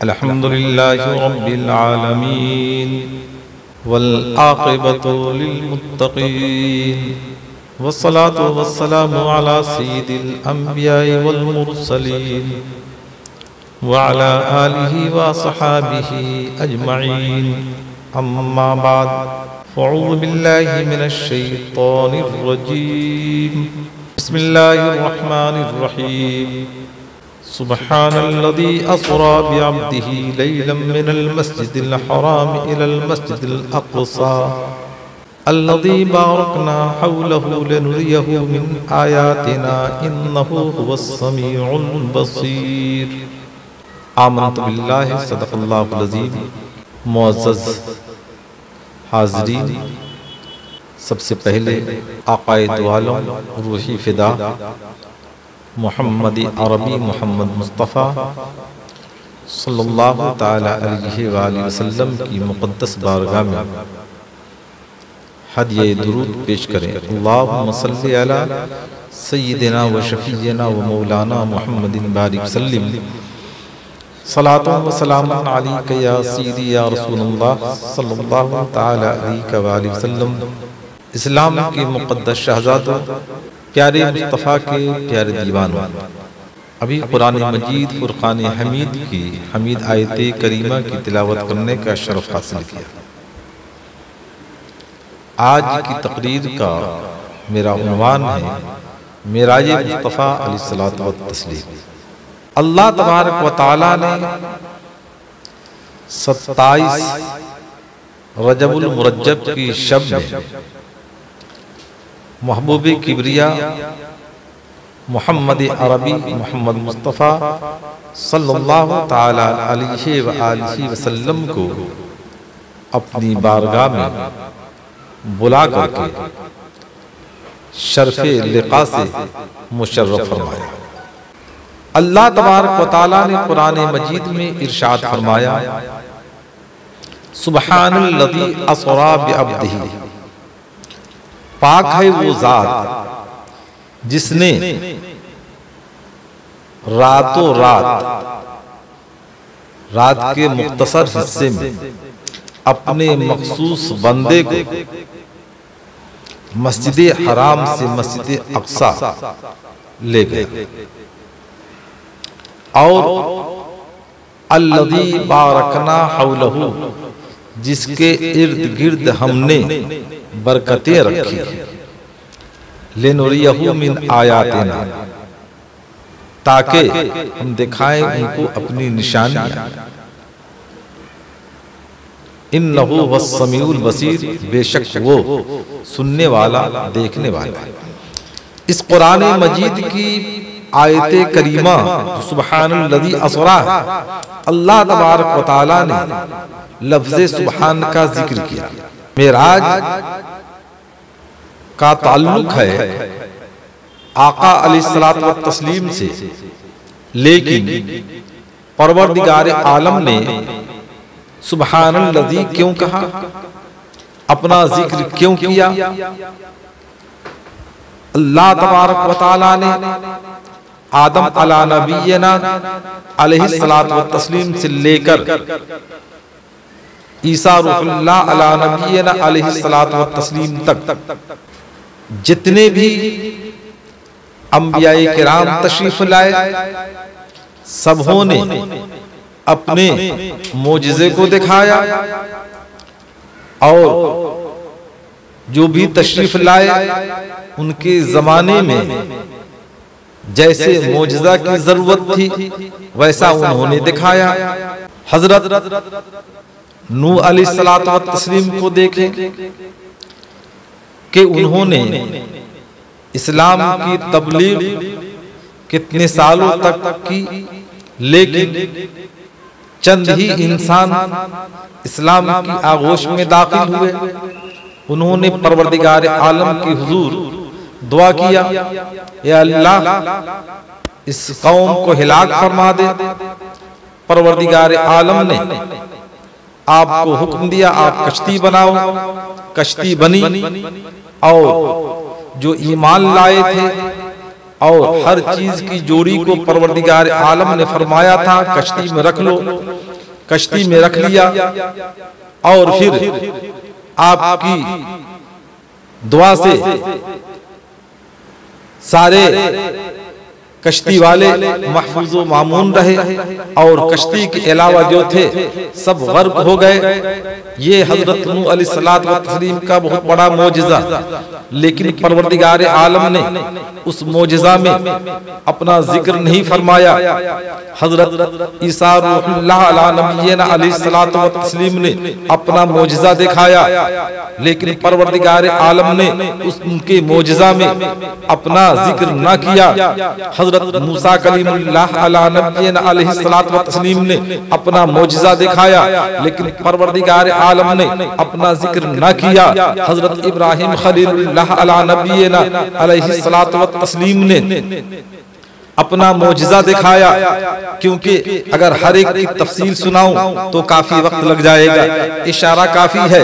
अल्हम्दुलिल्लाहि रब्बिल आलमीन वल आक़िबतु लिल मुत्तक़ीन वस्सलातु वस्सलामु अला सय्यिदिल अंबिया'i वल मुरसलीन व अला आलिहि व अस्हाबिहि अजमईन। अम्मा बाद फ़अऊज़ु बिल्लाहि मिनश शैतानिर रजीम। बिस्मिल्लाहिर रहमानिर रहीम। सुब्हानल्लज़ी अस्रा बिअब्दिही लैलन मिनल मस्जिदिल हराम इलल मस्जिदिल अक़सा अल्लज़ी बारकना हौलहु लिनुरियहु मिन आयातिना इन्नहु हुवस समीउल बसीर। आमनतु बिल्लाहि सदक़ल्लाहुल अज़ीम। मुअज़्ज़ज़ हाज़रीन, सबसे पहले आक़ाए दो आलम रूही फ़िदा मुहम्मदी अरबी मोहम्मद मुस्तफ़ा सल्लल्लाहु ताला अलैहि वसल्लम की मुक़द्दस बारगाह में हदिये दुरूद पेश करें। अल्लाहुम्मा सल्लि अला सय्यिदिना व शफ़ीना व मौलाना मुहम्मदिन बारिक सल्लिम सलातुन व सलामुन अलैका या सय्यदी या रसूलल्लाह सल्लल्लाहु ताला अलैहि वसल्लम। इस्लाम की मुक़द्दस शहज़ादों, प्यारे मुस्तफ़ा के प्यारे दीवानों, अभी कुरान मजीद फुरक़ान हमीद की हमीद आयत करीमा की तिलावत करने का शरफ हासिल किया। आज की तकरीर का मेरा उन्वान है मेराज मुस्तफ़ा अलैहिस्सलातु व तस्लीम। अल्लाह तबारक व तआला ने 27 रजबुल मुरज्जब की शब में महबूब किबरिया मुहम्मद अरबी मोहम्मद मुस्तफ़ा सल्लल्लाहु ताला अलैहि व आलिहि वसल्लम को अपनी बारगाह में बुला करके शर्फ़े लिक़ा से मुशर्रफ फरमाया। अल्लाह तबारक व तआला ने कुरान मजीद में इरशाद फरमाया, सुब्हानल्लज़ी अस्रा बिअब्दिही, पाक है वो ज़ात जिसने रातों रात के मुख्तसर हिस्से में अपने मखसूस बंदे को मस्जिद हराम से मस्जिद अक़सा ले गए और अल्लज़ी बारकना हौलहु, जिसके इर्द गिर्द हमने बरकतें रखी, लिनुरियहु मिन आयातिना, ताकि हम दिखाएं उनको अपनी निशानियां। इन्नहु वस्समीउल बसीर, बेशक वो सुनने वाला देखने वाला। इस कुरान मजीद की आयत करीमा सुब्हानल्लज़ी अस्रा, अल्लाह तबारक व तआला ने लफ्ज़े सुब्हान का जिक्र किया। मेराज का ताल्लुक है आका अलैहिस्सलातु व तस्लीम से, लेकिन परवरदिगार आलम ने सुब्हानल्लज़ी क्यों कहा, अपना जिक्र क्यों किया? अल्लाह तबारक व तआला ने आदम अला नबीना अलैहिस्सलातु व तस्लीम से लेकर ईसा रूहुल्लाह अला नबीना अलैहिस्सलातु व तस्लीम तक जितने भी अंबियाए किराम तशरीफ लाए, सबों ने अपने मोजिज़े को दिखाया और जो भी तशरीफ लाए उनके जमाने में जैसे मोजिज़ा की जरूरत थी वैसा उन्होंने दिखाया। हजरत नूह अलैहिस्सलातु व तस्लीम को देखें कि उन्होंने इस्लाम की तबलीग कितने सालों तक की, लेकिन चंद ही इंसान इस्लाम की आगोश में दाखिल हुए। उन्होंने परवरदिगार आलम के हुजूर दुआ किया, या अल्लाह इस कौम को हिलाक फरमा दे। परवरदिगार आलम ने आपको हुक्म दिया, आप कश्ती बनाओ। कश्ती बनी और जो ईमान लाए थे और हर चीज की जोड़ी को परवरदिगार आलम ने फरमाया था कश्ती में रख लो, कश्ती में रख लिया और फिर आपकी दुआ से सारे कश्ती वाले महफूज व मामून रहे और कश्ती के अलावा जो थे सब गर्क हो गए। ये हजरत नूह अलैहिस्सलात व तस्लीम का बहुत बड़ा मोजिज़ा, लेकिन परवरदिगार आलम ने उस मोजिज़ा में अपना जिक्र नहीं फरमाया। हजरत ईसा रूहुल्लाह अला नबीना अलैहिस्सलात व तस्लीम ने अपना मोजिज़ा दिखाया, लेकिन परवरदिगार आलम ने उनके मोजिज़ा में अपना जिक्र न किया। हजरत मूसा कलीमुल्लाह अला नबीना अलैहिस्सलात व तस्लीम ने अपना मोजिज़ा दिखाया, लेकिन परवरदिगार आलम ने अपना जिक्र न किया। हजरत इब्राहिम खलीलुल्लाह अला नबीना अलैहिस्सलात व तस्लीम ने अपना मोजिज़ा दिखाया, क्योंकि अगर हर एक की तफसील सुनाऊं तो काफी वक्त लग जाएगा, इशारा काफी है।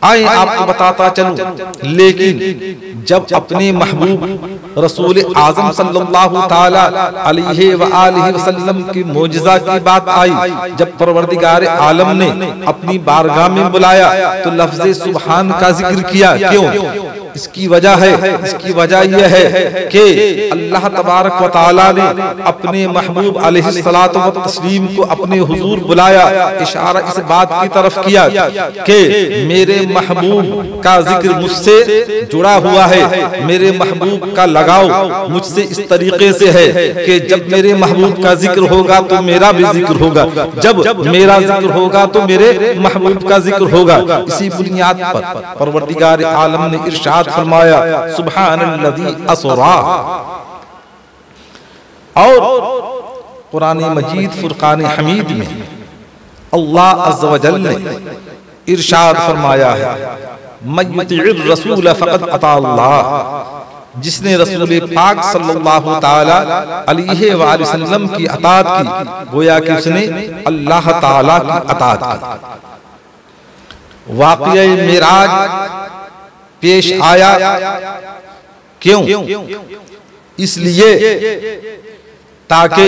आए आपको बताता चलूं। लेकिन जब अपने महबूब रसूल आजम सल्लल्लाहु ताला अलैहि व आलिहि वसल्लम की मोजिज़ा की बात आई, जब परवरदिगार आलम ने अपनी बारगाह में बुलाया तो लफ्ज़े सुभान का जिक्र किया। क्यों? इसकी वजह है, इसकी वजह यह है कि अल्लाह तबारक व तआला ने अपने महबूब अलैहिस्सलातु व तस्लीम को अपने हुजूर बुलाया। इशारा इस बात की तरफ किया कि मेरे महबूब का जिक्र मुझसे जुड़ा हुआ है, मेरे महबूब का लगाव मुझसे इस तरीके से है कि जब मेरे महबूब का जिक्र होगा तो मेरा भी जिक्र होगा, जब मेरा जिक्र होगा तो मेरे महबूब का जिक्र होगा। इसी बुनियाद पर परवरदिगार आलम ने इरशाद फरमाया सुब्हानल्लज़ी असरा। और कुरान मजीद फुरकान हमीद में अल्लाह अज़्ज़ व जल ने इरशाद फरमाया है मय्युतिइर रसूल फ़क़द अता अल्लाह। जिसने रसूल पाक सल्लल्लाहु ताला अलैहि वसल्लम की अताअत की, गोया कि उसने अल्लाह ताला की अताअत की। वाक़िया मिराज पेश आया, क्यों? इसलिए ताकि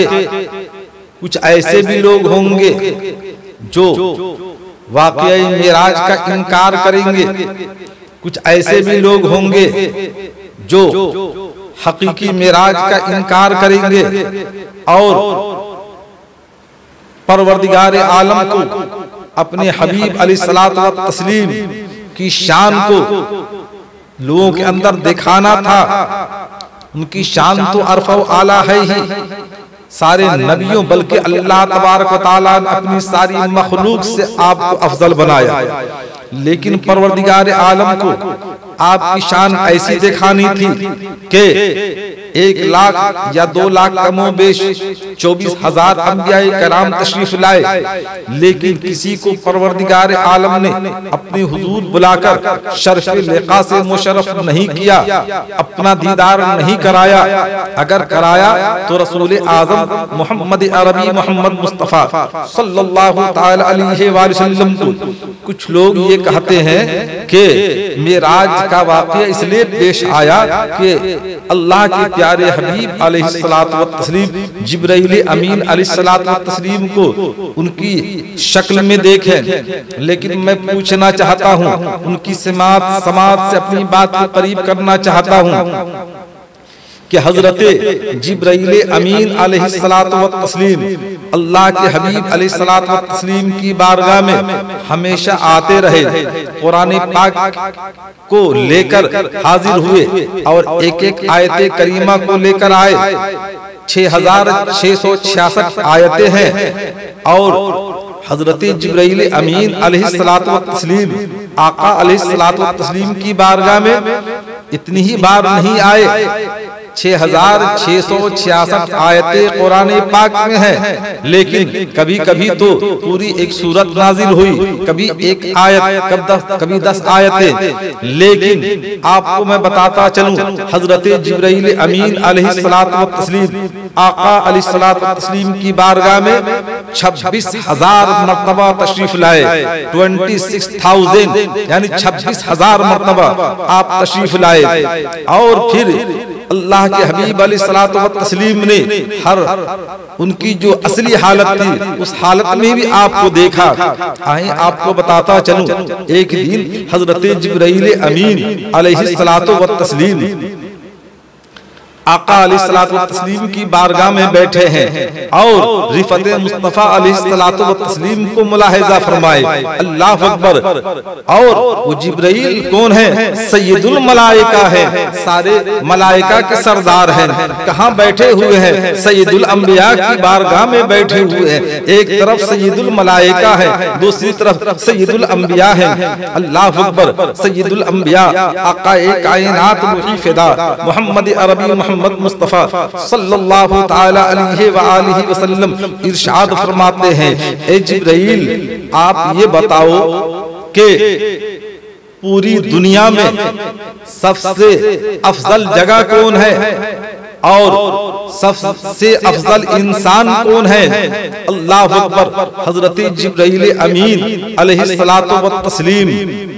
कुछ ऐसे भी लोग होंगे जो वाक़या मिराज का इनकार करेंगे, कुछ ऐसे भी लोग होंगे जो हकीकी मिराज का इनकार करेंगे और परवरदिगार आलम को अपने हबीब अलैहिस्सलातु व तस्लीम की शान को लोगों के अंदर दिखाना था। उनकी शान तो अरफ़ा व आला है ही, सारे नबियों बल्कि अल्लाह तबारक व तआला ने अपनी सारी मखलूक से आपको अफजल बनाया, लेकिन परवरदिगार आलम को आपकी शान ऐसी दिखानी थी कि 1 लाख या 2 लाख कमो बेश 24,000 अंबियाए कराम तशरीफ लाए, लेकिन किसी को परवरदिगार आलम ने अपने हुजूर बुलाकर शर्फ़ लिक़ा से मुशर्रफ नहीं किया, अपना दीदार नहीं कराया। अगर कराया तो रसूल आज़म मोहम्मद अरबी मोहम्मद मुस्तफ़ा सल्लल्लाहु ताला अलैहि वसल्लम को कुछ लोग ये कहते हैं कि मेराज का वाक़या इसलिए पेश आया कि अल्लाह के प्यारे हबीब अलैहिस्सलातु व तस्लीम जिब्राइल अमीन अलैहिस्सलातु व तस्लीम को उनकी शक्ल में देखें। लेकिन मैं पूछना चाहता हूँ, उनकी समात से अपनी बात को करीब करना चाहता हूँ कि हजरत जिब्राइल अमीन अलैहिस्सलातु व तस्लीम अल्लाह के हबीब अलैहिस्सलातु व तस्लीम की बारगाह में हमेशा आते रहे, कुरान पाक को लेकर हाजिर हुए और एक आयते करीमा को लेकर आए। 6,666 आयतें हैं और हजरत जिब्राइल अमीन अलैहिस्सलातु व तस्लीम आका अलैहिस्सलातु व तस्लीम की बारगाह में इतनी ही बार नहीं आए। 6,666 आयतें कुरान पाक में हैं, लेकिन कभी कभी तो पूरी एक सूरत नाजिल हुई, कभी एक आयत, कभी 10 आयतें। लेकिन आपको मैं बताता चलूं, हजरत जिब्राइल अमीन अलैहिस्सलातु व तस्लीम आका अलैहिस्सलातु व तस्लीम की बारगाह में 26,000 मरतबा तशरीफ लाए। 26,000 यानी 26,000 मरतबा आप तशरीफ लाए और फिर अल्लाह अल्लाह के हबीब अलैहिस्सलातु व तस्लीम ने हर उनकी जो असली हालत थी उस हालत में भी आपको देखा। आए आपको बताता चलूं, एक दिन हजरत जिब्राइल अमीन अलैहिस्सलातु व तस्लीम आका अलैहिस्सलातु व तस्लीम की बारगाह में बैठे हैं और रिफत मुस्तफा अलैहिस्सलातु व तस्लीम को मुलाहिजा फरमाए। अल्लाह अकबर। और वो जिब्राइल कौन है? सैयदुल मलाइका है, सारे मलाइका के सरदार हैं। कहाँ बैठे हुए हैं? सैयदुल अंबिया की बारगाह में बैठे हुए हैं। एक तरफ सैयदुल मलाइका है, दूसरी तरफ सैयदुल अंबिया है। अल्लाह अकबर। सैयदुल अंबिया आकाए कायनात रूही फिदा मोहम्मद अरबी मोहम्मद मुस्तफा सल्लल्लाहु ताला अलैहि व आलिहि वसल्लम इरशाद फरमाते हैं, ए जिब्राइल आप ये बताओ कि पूरी दुनिया में सबसे अफजल जगह कौन है और सबसे अफजल इंसान कौन है? अल्लाह अकबर। हजरत जिब्राइल अमीन अलैहिस्सलातु व तस्लीम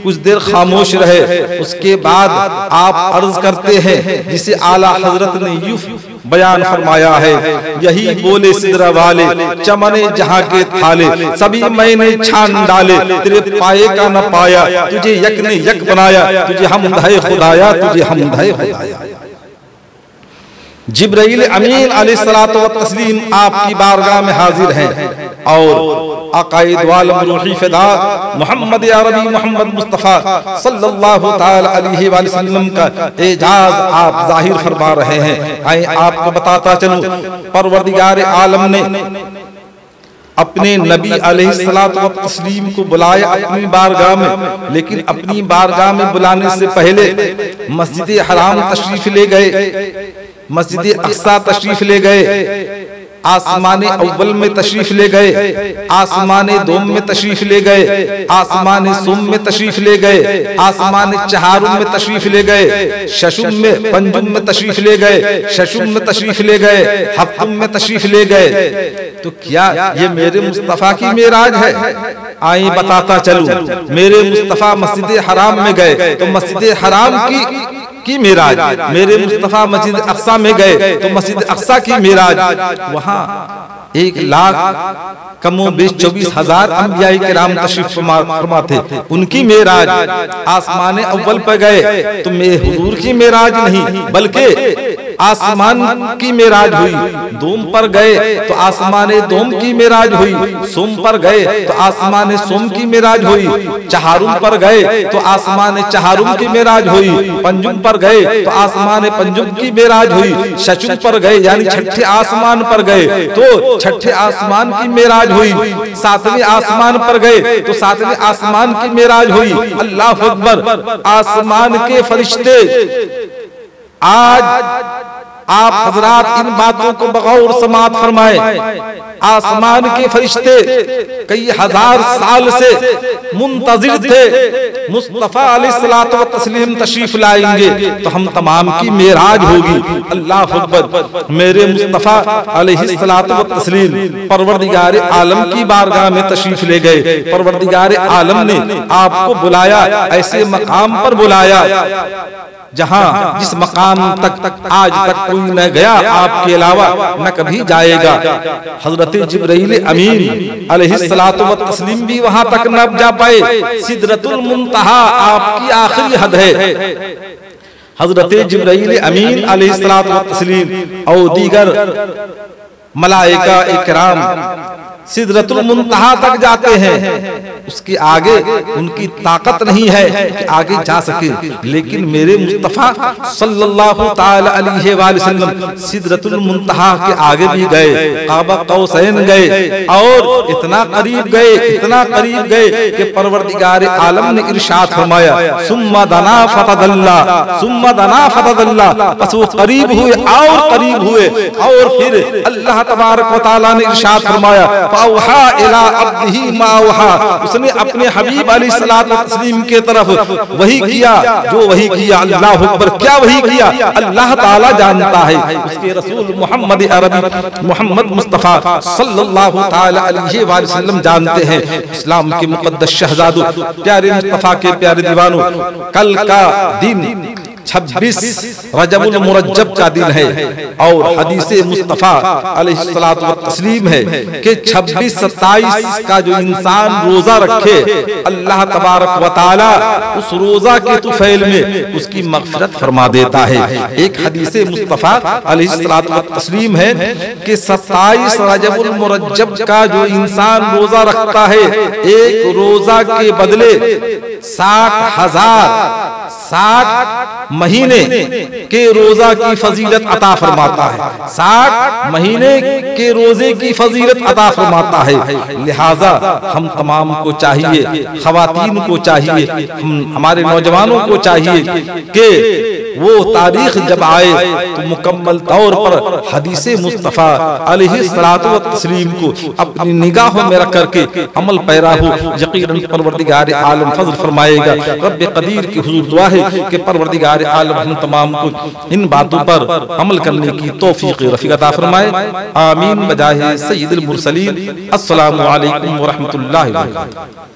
कुछ देर खामोश रहे। उसके बाद आप अर्ज करते हैं जिसे आला हजरत ने यूं बयान फरमाया है, यही बोले सिदरा वाले चमने जहां के थाले सभी मैंने छान डाले, तेरे पाए का न पाया, तुझे यक ने यक बनाया, तुझे हमदे खुदाया, तुझे हमदे खुदाया। जिब्राइल अमीन अलैहिस्सलातु व तस्लीम आपकी बारगाह में हाजिर हैं और आकाए दो आलम रूही फिदा मोहम्मद अरबी मोहम्मद मुस्तफा सल्लल्लाहु ताला अलैहि वसल्लम का एजाज आप जाहिर फरमा रहे हैं। आए आपको बताता चलूं, परवरदिगार आलम ने अपने नबी अलैहिस्सलातु व तस्लीम को बुलाया अपनी बारगाह में, लेकिन अपनी बारगाह में बुलाने से पहले मस्जिद हराम तशरीफ ले गए, मस्जिद अक्सा तशरीफ ले गए, आसमाने अव्वल में तशरीफ ले गए, आसमाने दोम में तशरीफ ले गए, आसमाने सुम में तशरीफ ले गए, आसमाने चहारुम में तशरीफ ले गए, शशुम में पंजुम में तशरीफ ले गए, शशुम में तशरीफ ले गए, हफ्तुम में तशरीफ ले गए। तो क्या ये मेरे मुस्तफा की मेराज है? आई बताता चलूं, मेरे मुस्तफा मस्जिद हराम में गए तो मस्जिद हराम की मेराज, मेरे मुस्तफा मस्जिद अक्सा में गए तो मस्जिद अक्सा की मेराज। वहां 1,00,000 कमो 24,000 अंबियाए किराम तशरीफ फरमा थे, उनकी मेराज। आसमान अव्वल पर गए तो मेरे हुजूर की मेराज नहीं बल्कि आसमान की मेराज हुई। दोम पर गए तो आसमान दोम की मेराज हुई, सोम पर गए तो आसमान सोम की मेराज हुई, चहारुम पर गए तो आसमान चहारुम की मेराज हुई, पंजुम पर गए तो आसमान पंजुम की मेराज हुई, शशुम पर गए यानी छठे आसमान पर गए तो छठे आसमान की मेराज हुई, सातवें आसमान पर गए तो सातवें आसमान की मेराज हुई। अल्लाह अकबर। आसमान के फरिश्ते आज आप हजरात इन बातों को बगौर समात फरमाए। आसमान के फरिश्ते कई हजार साल से मुंतजिर थे मुस्तफा अलैहिस्सलातु व तस्लीम तशरीफ लाएंगे तो हम तमाम की मेराज होगी। अल्लाह अकबर। मेरे मुस्तफा अलैहिस्सलातु व तस्लीम परवरदिगार आलम की बारगाह में तशरीफ ले गए। परवरदिगार आलम ने आपको बुलाया, ऐसे मकाम पर बुलाया जहां जिस मकाम तक आज तक कोई न गया, आपके अलावा न कभी जाएगा। हजरत जिब्राइल अमीन अलैहिस्सलातु व तस्लीम भी वहां तक न जा पाए। सिदरतुल मुंतहा आपकी आखिरी हद है। हजरत जिब्राइल अमीन अलैहिस्सलातु व तस्लीम और दीगर मलाइका इकराम सिदरतुल मुंतहा तक जाते हैं, उसके आगे उनकी ताकत नहीं है कि आगे जा सके। लेकिन मेरे मुस्तफा सल्लल्लाहु ताला अलैहि वसल्लम सिदरतुल मुंतहा के आगे भी गए, काबा कौसैन गए और इतना करीब गए, इतना करीब गए कि परवरदिगार आलम ने इरशाद फरमाया, सुम्मा दना फतदल्ला, सुम्मा दना फतदल्ला। बस वो करीब हुए और करीब हुए और फिर अल्लाह तबारक व तआला ने इरशाद फरमाया, फावहा इला अब्दिही मा वहा। उसने अपने हबीब अलैहिस्सलातु व तस्लीम के तरफ वही किया जो वही किया। अल्लाह अकबर। क्या वही किया अल्लाह ताला जानता है। उसके रसूल मोहम्मद अरबी मोहम्मद मुस्तफा सल्लल्लाहु ताला अलैहि वसल्लम जानते हैं। इस्लाम के मुकद्दस शहजादों, प्यारे मुस्तफा के प्यारे दीवानों, कल का दिन 26 रजबुल मुरज्जब का दिन है और हदीसे मुस्तफा अलैहिस्सलातु वत्तस्लीम है कि 26-27 का जो इंसान रोजा रखे अल्लाह तबारक व तआला उस रोजा के तुफैल में उसकी मग़फ़िरत फरमा देता है। एक हदीसे मुस्तफा अलैहिस्सलातु वत्तस्लीम है कि 27 रजबुल मुरज्जब का जो इंसान रोजा रखता है एक रोजा के बदले 60 महीने के रोजा की फजीलत अता फरमाता है। 60 महीने के रोजे की फजीलत अता फरमाता है। लिहाजा हम तमाम को चाहिए, खवातीन को चाहिए, हमारे नौजवानों को चाहिए कि वो तारीख जब आए तो मुकम्मल तौर पर हदीसे मुस्तफा अलैहिस्सलातु वत्तस्लीम को अपनी निगाहों में रख करके अमल पैरा हो। यकीनन परवरदिगार आलम फज़ल फरमाएगा। रब्बे कदीर की हुजूर दुआ है कि परवरदिगार आलम हम तमाम को इन बातों पर अमल करने की तौफीक रफ़ीक अता फरमाए। आमीन बजाहे सय्यिदुल मुरसलीन। अस्सलामु अलैकुम व रहमतुल्लाहि व बरकातुहू।